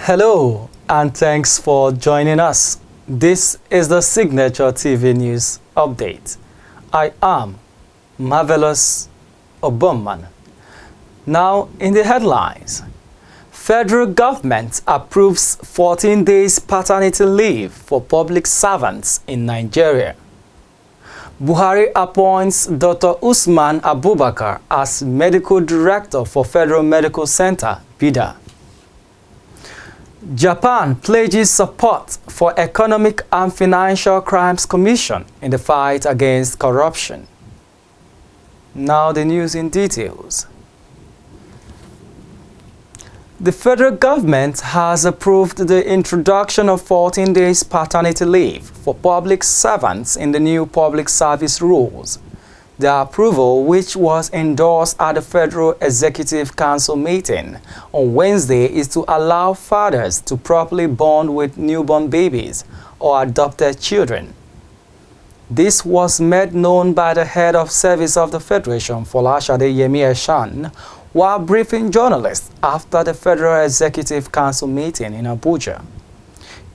Hello, and thanks for joining us. This is the Signature TV News Update. I am Marvelous Obumman. Now, in the headlines, federal government approves 14 days paternity leave for public servants in Nigeria. Buhari appoints Dr. Usman Abubakar as Medical Director for Federal Medical Center, BIDA. Japan pledges support for Economic and Financial Crimes Commission in the fight against corruption. Now the news in details. The federal government has approved the introduction of 14 days paternity leave for public servants in the new public service rules. The approval, which was endorsed at the Federal Executive Council meeting on Wednesday, is to allow fathers to properly bond with newborn babies or adopted children. This was made known by the head of service of the Federation, Folashade Yemi-Eshan, while briefing journalists after the Federal Executive Council meeting in Abuja.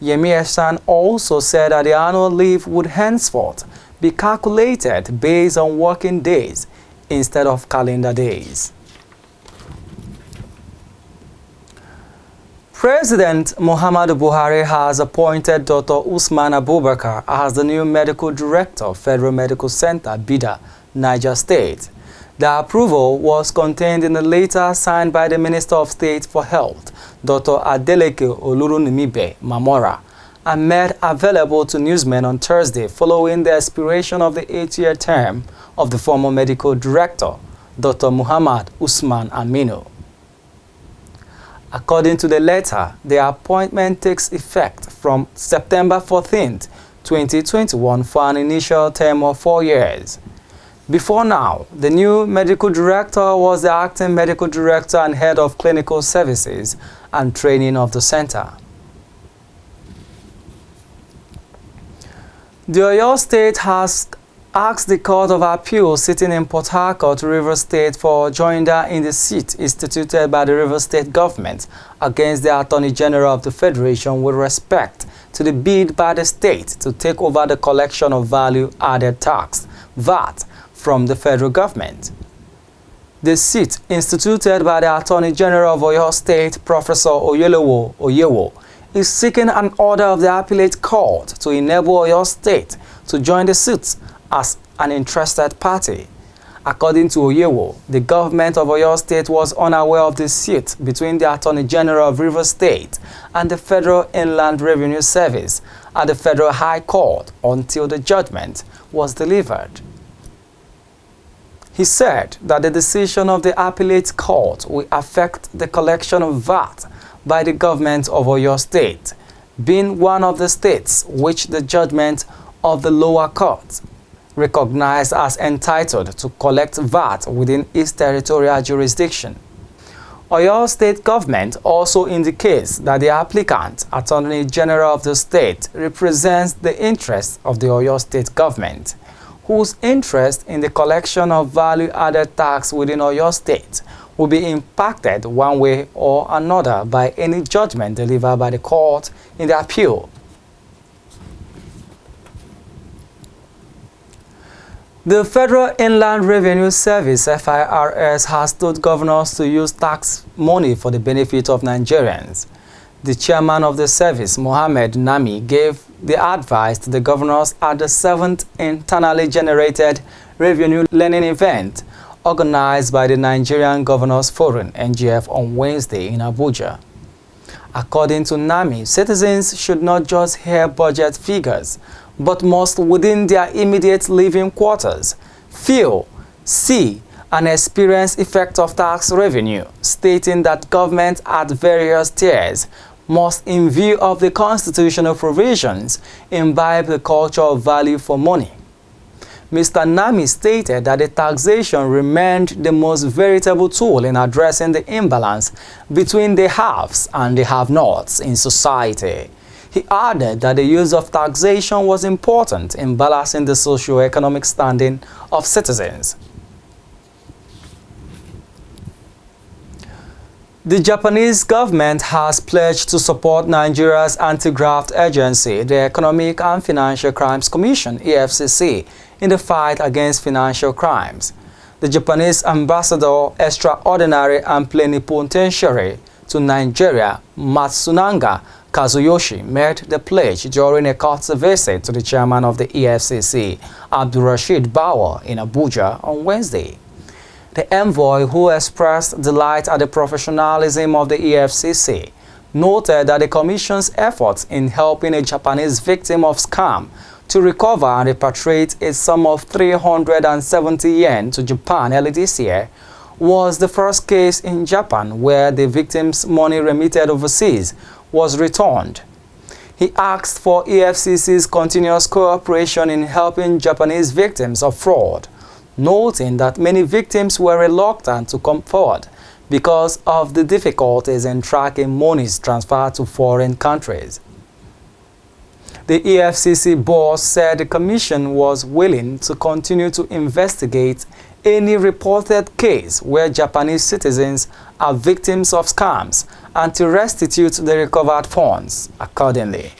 Yemi-Eshan also said that the annual leave would henceforth be calculated based on working days instead of calendar days. President Muhammadu Buhari has appointed Dr. Usman Abubakar as the new Medical Director of Federal Medical Center, BIDA, Niger State. The approval was contained in a letter signed by the Minister of State for Health, Dr. Adeleke Olurunimibe Mamora, and made available to newsmen on Thursday following the expiration of the 8-year term of the former medical director, Dr. Muhammad Usman Aminu. According to the letter, the appointment takes effect from September 14, 2021 for an initial term of 4 years. Before now, the new medical director was the acting medical director and head of clinical services and training of the center. The Oyo State has asked the Court of Appeal sitting in Port Harcourt, Rivers State, for joinder in the suit instituted by the Rivers State government against the Attorney General of the Federation with respect to the bid by the state to take over the collection of value-added tax, VAT, from the federal government. The suit instituted by the Attorney General of Oyo State, Professor Oyewo, is seeking an order of the appellate court to enable Oyo State to join the suit as an interested party. According to Oyewo, the government of Oyo State was unaware of the suit between the Attorney General of Rivers State and the Federal Inland Revenue Service at the Federal High Court until the judgment was delivered. He said that the decision of the appellate court will affect the collection of VAT by the government of Oyo State, being one of the states which the judgment of the lower court recognized as entitled to collect VAT within its territorial jurisdiction. Oyo State government also indicates that the applicant, Attorney General of the state, represents the interests of the Oyo State government, whose interest in the collection of value-added tax within Oyo State will be impacted one way or another by any judgment delivered by the court in the appeal. The Federal Inland Revenue Service, FIRS, has told governors to use tax money for the benefit of Nigerians. The chairman of the service, Mohammed Nami, gave the advice to the governors at the 7th Internally Generated Revenue Learning event organized by the Nigerian Governors Forum, NGF, on Wednesday in Abuja. According to Nami, citizens should not just hear budget figures, but must, within their immediate living quarters, feel, see, and experience effect of tax revenue, stating that government at various tiers must, in view of the constitutional provisions, imbibe the culture of value for money. Mr. Nami stated that the taxation remained the most veritable tool in addressing the imbalance between the haves and the have-nots in society. He added that the use of taxation was important in balancing the socio-economic standing of citizens. The Japanese government has pledged to support Nigeria's anti-graft agency, the Economic and Financial Crimes Commission (EFCC), in the fight against financial crimes. The Japanese ambassador, extraordinary and plenipotentiary to Nigeria, Matsunanga Kazuyoshi, made the pledge during a court visit to the chairman of the EFCC, Abdulrasheed Bawor, in Abuja on Wednesday. The envoy, who expressed delight at the professionalism of the EFCC, noted that the Commission's efforts in helping a Japanese victim of scam to recover and repatriate a sum of 370 yen to Japan early this year was the first case in Japan where the victim's money remitted overseas was returned. He asked for EFCC's continuous cooperation in helping Japanese victims of fraud, noting that many victims were reluctant to come forward because of the difficulties in tracking monies transferred to foreign countries. The EFCC boss said the commission was willing to continue to investigate any reported case where Japanese citizens are victims of scams and to restitute the recovered funds accordingly.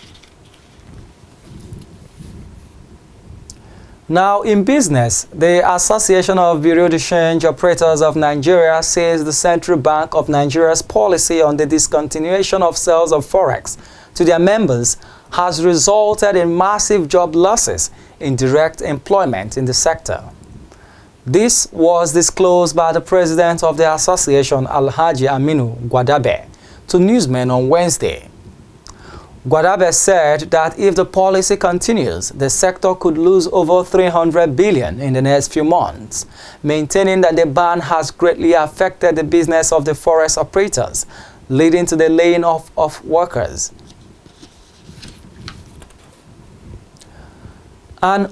Now, in business, the Association of Bureau de Change Operators of Nigeria says the Central Bank of Nigeria's policy on the discontinuation of sales of forex to their members has resulted in massive job losses in direct employment in the sector. This was disclosed by the president of the association, Alhaji Aminu Gwadabe, to newsmen on Wednesday. Gwadabe said that if the policy continues, the sector could lose over 300 billion in the next few months, maintaining that the ban has greatly affected the business of the forex operators, leading to the laying off of workers. And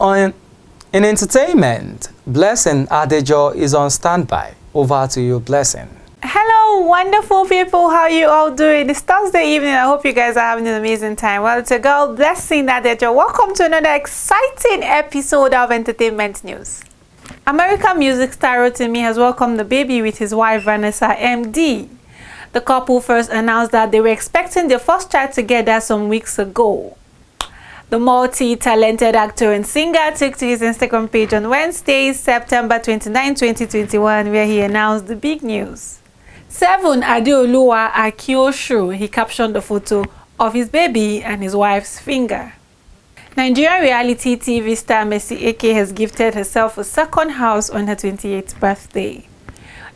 in entertainment, Blessing Adejo is on standby. Over to you, Blessing. Hello, wonderful people. How are you all doing? It's Thursday evening. I hope you guys are having an amazing time. Well, it's a girl, Blessing Adejo. Welcome to another exciting episode of Entertainment News. American music star Rotimi has welcomed the baby with his wife, Vanessa MD. The couple first announced that they were expecting their first child together some weeks ago. The multi-talented actor and singer took to his Instagram page on Wednesday, September 29, 2021, where he announced the big news. Seven Adeoluwa Akioshu, he captioned the photo of his baby and his wife's finger. Nigerian reality TV star Mercy Eke has gifted herself a second house on her 28th birthday.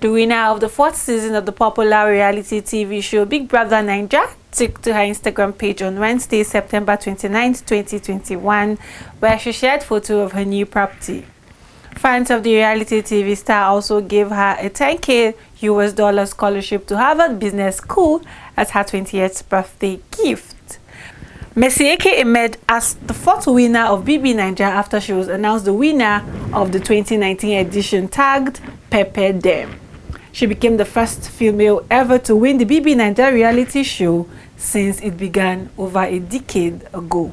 The winner of the 4th season of the popular reality TV show Big Brother Naija took to her Instagram page on Wednesday, September 29, 2021, where she shared photo of her new property. Fans of the reality TV star also gave her a $10,000 US scholarship to Harvard Business School as her 28th birthday gift. Mercy Eke emerged as the 4th winner of BB Naija after she was announced the winner of the 2019 edition tagged Pepe Dem. She became the first female ever to win the BB Naija reality show since it began over a decade ago.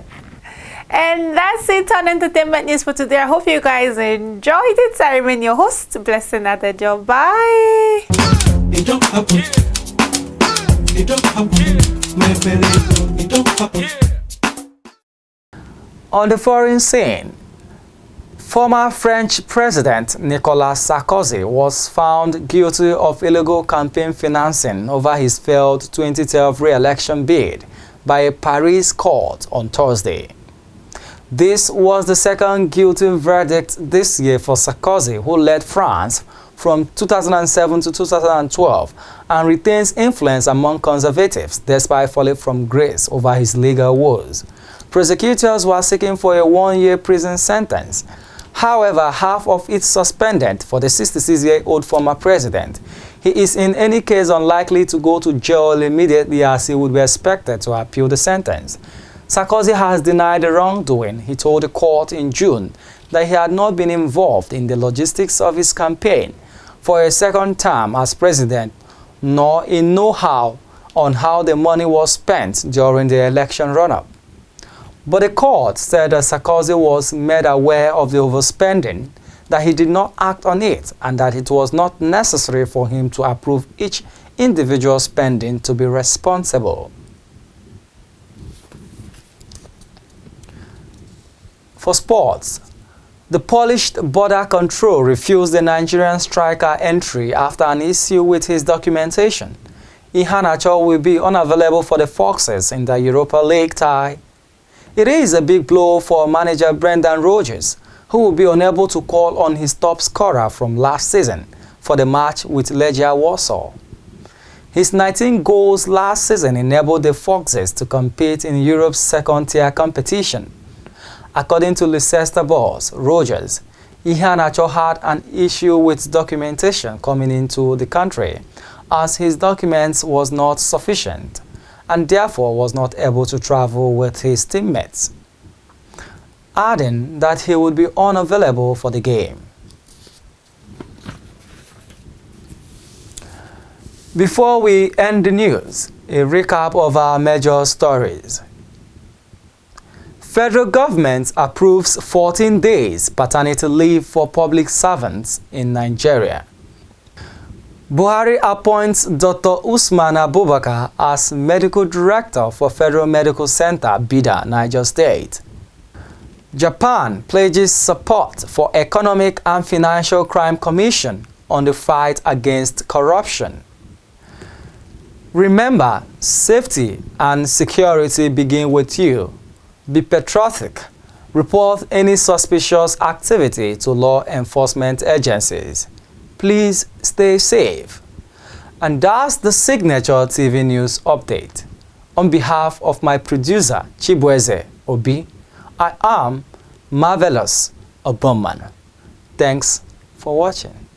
And that's it on Entertainment News for today. I hope you guys enjoyed it. I remain your host, Blessing Adejo. Bye. It don't happen. It don't happen. It don't happen. On the foreign scene, former French President Nicolas Sarkozy was found guilty of illegal campaign financing over his failed 2012 re-election bid by a Paris court on Thursday. This was the second guilty verdict this year for Sarkozy, who led France from 2007 to 2012 and retains influence among conservatives despite falling from grace over his legal woes. Prosecutors were seeking for a 1-year prison sentence. However, half of it suspended for the 66-year-old former president. He is in any case unlikely to go to jail immediately, as he would be expected to appeal the sentence. Sarkozy has denied the wrongdoing. He told the court in June that he had not been involved in the logistics of his campaign for a second term as president, nor in know-how on how the money was spent during the election run-up. But the court said that Sarkozy was made aware of the overspending, that he did not act on it, and that it was not necessary for him to approve each individual spending to be responsible. For sports, the Polished Border Control refused the Nigerian striker entry after an issue with his documentation. Iheanacho will be unavailable for the Foxes in the Europa League tie. It is a big blow for manager Brendan Rodgers, who will be unable to call on his top scorer from last season for the match with Legia Warsaw. His 19 goals last season enabled the Foxes to compete in Europe's second-tier competition. According to Leicester boss Rodgers, Iheanacho had an issue with documentation coming into the country, as his documents was not sufficient and therefore was not able to travel with his teammates, adding that he would be unavailable for the game. Before we end the news, a recap of our major stories. Federal government approves 14 days paternity leave for public servants in Nigeria. Buhari appoints Dr. Usman Abubakar as Medical Director for Federal Medical Center, Bida, Niger State. Japan pledges support for Economic and Financial Crime Commission on the fight against corruption. Remember, safety and security begin with you. Be patriotic. Report any suspicious activity to law enforcement agencies. Please stay safe. And that's the Signature TV News Update. On behalf of my producer, Chibueze Obi, I am Marvelous Oboman. Thanks for watching.